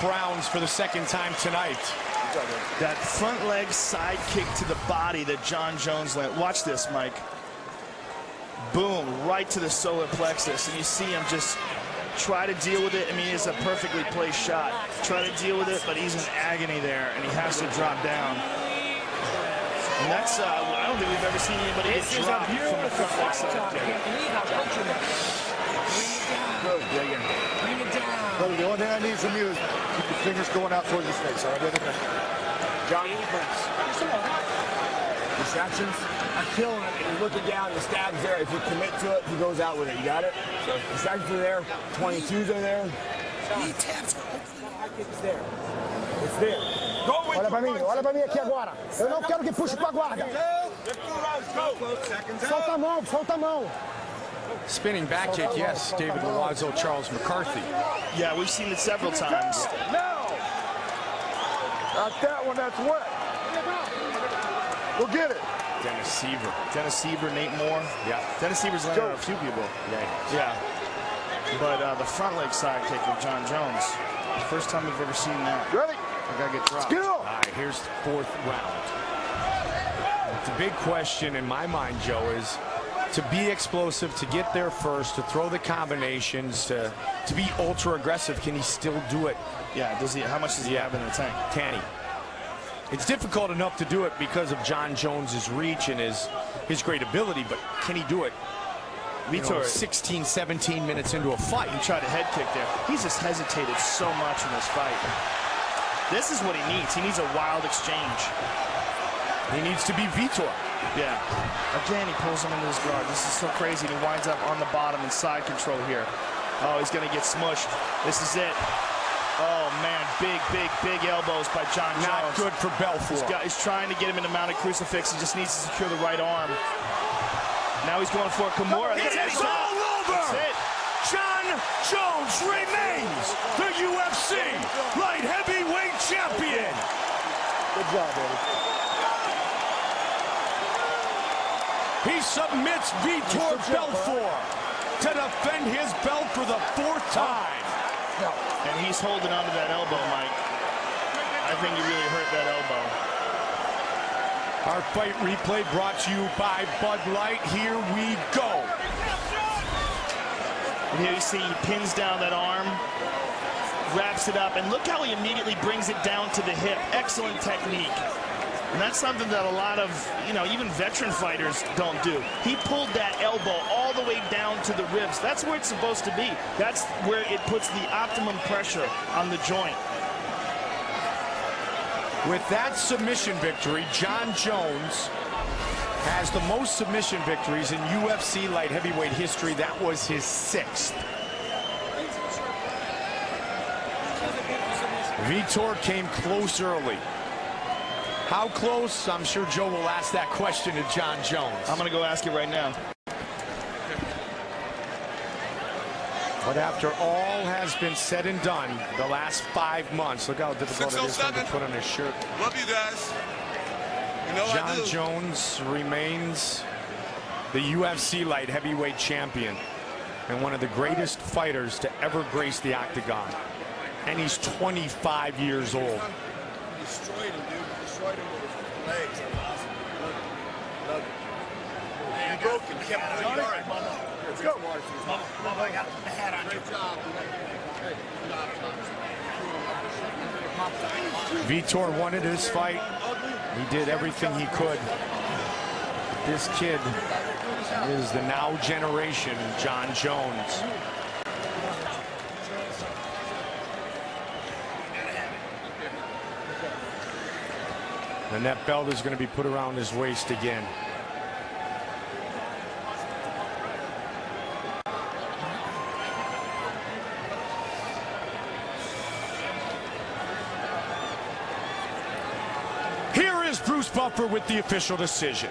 rounds for the second time tonight. That front leg side kick to the body that Jon Jones landed. Watch this, Mike. Boom, right to the solar plexus. And you see him just try to deal with it. I mean, it's a perfectly placed shot. Try to deal with it, but he's in agony there, and he has to drop down. And that's, I don't think we've ever seen anybody get dropped from the front leg side kick. Good, Jagan. Brother, the only thing I need from you is keep your fingers going out towards your face. All right, John, distractions are killing him. And you're looking down, the stab's there. If you commit to it, he goes out with it. You got it? So distractions are there. 22s are there. He taps. It's there. It's there. Olha pra mim aqui agora. Eu não quero que puxe pra guarda. Solta a mão, solta a mão. Spinning back kick, yes, David Loiseau, Charles McCarthy. Yeah, we've seen it several times. No! Not that one, that's wet. We'll get it. Dennis Seaver. Dennis Seaver, Nate Moore. Yeah. Dennis Seaver's landed on a few people. Yeah. But the front leg side kick of Jon Jones. First time we've ever seen that. Ready? The guy get dropped. Let's go! All right, here's the fourth round. The big question in my mind, Joe, is to be explosive, to get there first, to throw the combinations, to be ultra aggressive. Can he still do it? Yeah, does he? How much does he have in the tank? Can he? It's difficult enough to do it because of Jon Jones's reach and his great ability, but can he do it? Vitor, 16, 17 minutes into a fight. He tried a head kick there. He's just hesitated so much in this fight. This is what he needs. He needs a wild exchange. He needs to be Vitor. Yeah. Again, he pulls him into his guard. This is so crazy. He winds up on the bottom in side control here. Oh, he's going to get smushed. This is it. Oh, man. Big elbows by Jon Jones. Not good for Belfort. He's trying to get him in a mounted crucifix. He just needs to secure the right arm. Now he's going for a Kimura. It is all over! That's it. Jon Jones remains the UFC light heavyweight champion. Good job, baby. He submits Vitor Belfort to defend his belt for the fourth time. And he's holding onto that elbow, Mike. I think he really hurt that elbow. Our fight replay brought to you by Bud Light. Here we go. And here you see he pins down that arm, wraps it up, and look how he immediately brings it down to the hip. Excellent technique. And that's something that a lot of, even veteran fighters don't do. He pulled that elbow all the way down to the ribs. That's where it's supposed to be. That's where it puts the optimum pressure on the joint. With that submission victory, Jon Jones has the most submission victories in UFC light heavyweight history. That was his 6th. Vitor came close early. How close? I'm sure Joe will ask that question to Jon Jones. I'm going to go ask it right now. But after all has been said and done, the last 5 months, look how difficult it is for him to put on his shirt. Love you guys. You know Jon Jones remains the UFC light heavyweight champion and one of the greatest fighters to ever grace the octagon. And he's 25 years old. Destroyed him, dude. Destroyed him with his legs. That was awesome. Love it. You broke him. Kept doing it. Let's go. Mama, I got the hat on you. Vitor wanted his fight. He did everything he could. This kid is the now generation Jon Jones. And that belt is going to be put around his waist again. Here is Bruce Buffer with the official decision.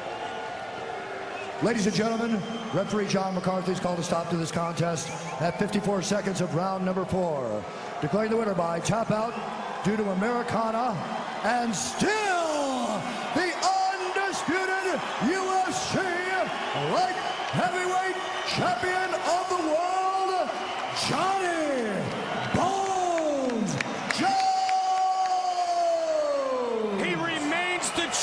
Ladies and gentlemen, referee John McCarthy's called a stop to this contest at 54 seconds of round number 4. Declaring the winner by tap out due to Americana, and still the undisputed UFC light heavyweight champion of the world, Johnny Bones Jones.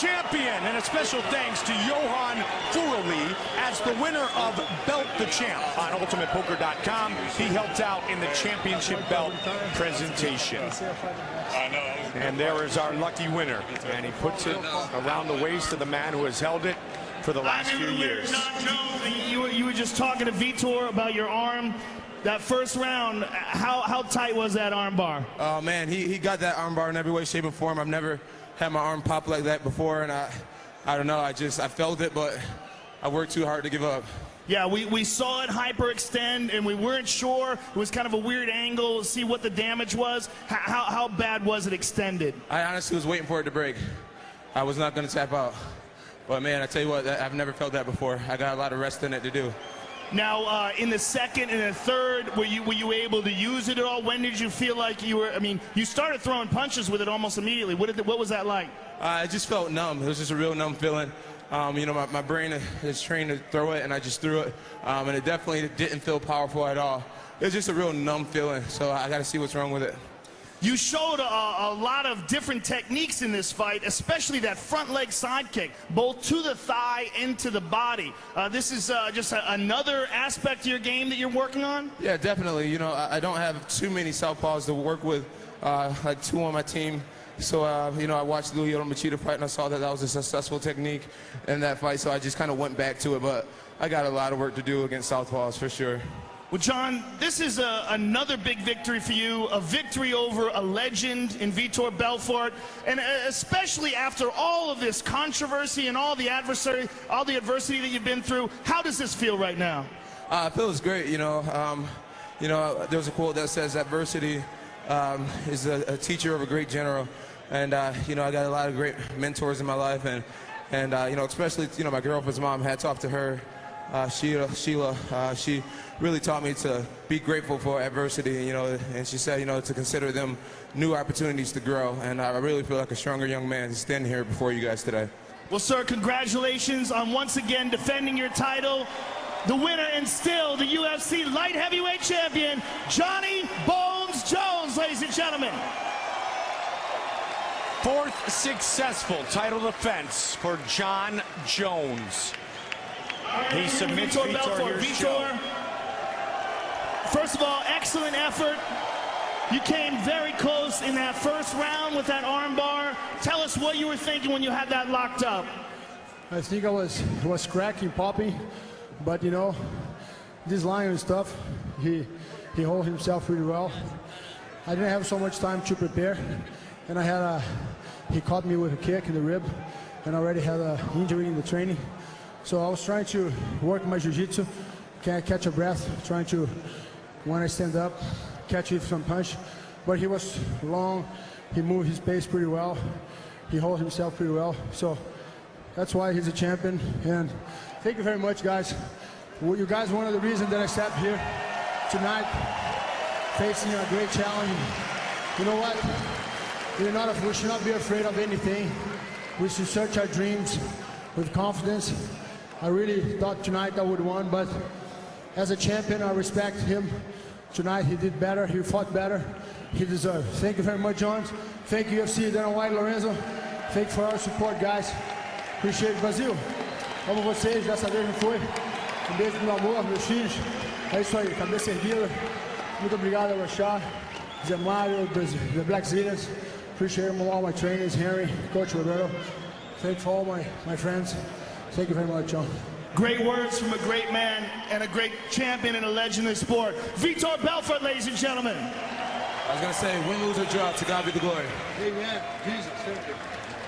champion. And a special thanks to Johan Furuli as the winner of Belt the Champ on UltimatePoker.com. He helped out in the championship belt presentation. And there is our lucky winner. And he puts it around the waist of the man who has held it for the last few years. You were just talking to Vitor about your arm. That first round, how tight was that arm bar? Oh, man, he got that arm bar in every way, shape, and form. I've never had my arm pop like that before, and I don't know, I felt it, but I worked too hard to give up. Yeah, we saw it hyperextend, and we weren't sure. It was kind of a weird angle to see what the damage was. How bad was it extended? I honestly was waiting for it to break. I was not going to tap out. But, man, I tell you what, I've never felt that before. I got a lot of rest in it to do. Now, in the second and the third, were you able to use it at all? When did you feel like you were, I mean, you started throwing punches with it almost immediately. What was that like? I just felt numb. It was just a real numb feeling. You know, my brain is trained to throw it, and I just threw it. And it definitely didn't feel powerful at all. It was just a real numb feeling, so I got to see what's wrong with it. You showed a lot of different techniques in this fight, especially that front leg side kick, both to the thigh and to the body. This is just another aspect of your game that you're working on? Yeah, definitely. You know, I don't have too many southpaws to work with, like two on my team. So, you know, I watched Lyoto Machida fight, and I saw that was a successful technique in that fight, so I just kind of went back to it. But I got a lot of work to do against southpaws, for sure. Well, John, this is another big victory for you, a victory over a legend in Vitor Belfort, and especially after all of this controversy and all the adversity that you've been through. How does this feel right now? It feels great. You know, there's a quote that says adversity is a teacher of a great general, and you know, I got a lot of great mentors in my life, and you know, especially my girlfriend's mom. Hats off to her. Sheila, she really taught me to be grateful for adversity, you know, and she said, you know, to consider them new opportunities to grow, and I really feel like a stronger young man standing here before you guys today. Well, sir, congratulations on once again defending your title. The winner and still the UFC light heavyweight champion, Johnny Bones Jones, ladies and gentlemen. Fourth successful title defense for John Jones. He submits Vitor. Vitor, first of all, excellent effort. You came very close in that first round with that arm bar. Tell us what you were thinking when you had that locked up. I think I was cracking, popping, but you know, this line is tough. He held himself really well. I didn't have so much time to prepare, and he caught me with a kick in the rib, and I already had an injury in the training. So I was trying to work my jiu-jitsu, catch a breath, trying to, when I stand up, catch it from punch. But he was long, he moved his pace pretty well, he held himself pretty well. So that's why he's a champion. And thank you very much, guys. You guys are one of the reasons that I sat here tonight, facing a great challenge. You know what? We should not be afraid of anything. We should search our dreams with confidence. I really thought tonight I would win, but as a champion, I respect him. Tonight he did better, he fought better, he deserved. Thank you very much, Jones. Thank you, UFC, Dana White, Lorenzo. Thank you for our support, guys. Appreciate it, Brasil. Amo vocês, dessa vez não foi. Beijo do meu amor, meus filhos. É isso aí, cabeça erguida. Muito obrigado, Rashad, Zé Mário, the Black Zillions. Appreciate all my trainers, Henry, Coach Roberto. Thank you for all my friends. Thank you very much, John. Great words from a great man and a great champion and a legend in the sport. Vitor Belfort, ladies and gentlemen. I was going to say, win, lose, or draw, to God be the glory. Amen. Jesus, thank you.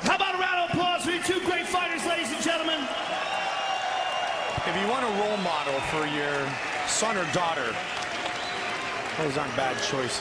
How about a round of applause for you two great fighters, ladies and gentlemen? If you want a role model for your son or daughter, those aren't bad choices.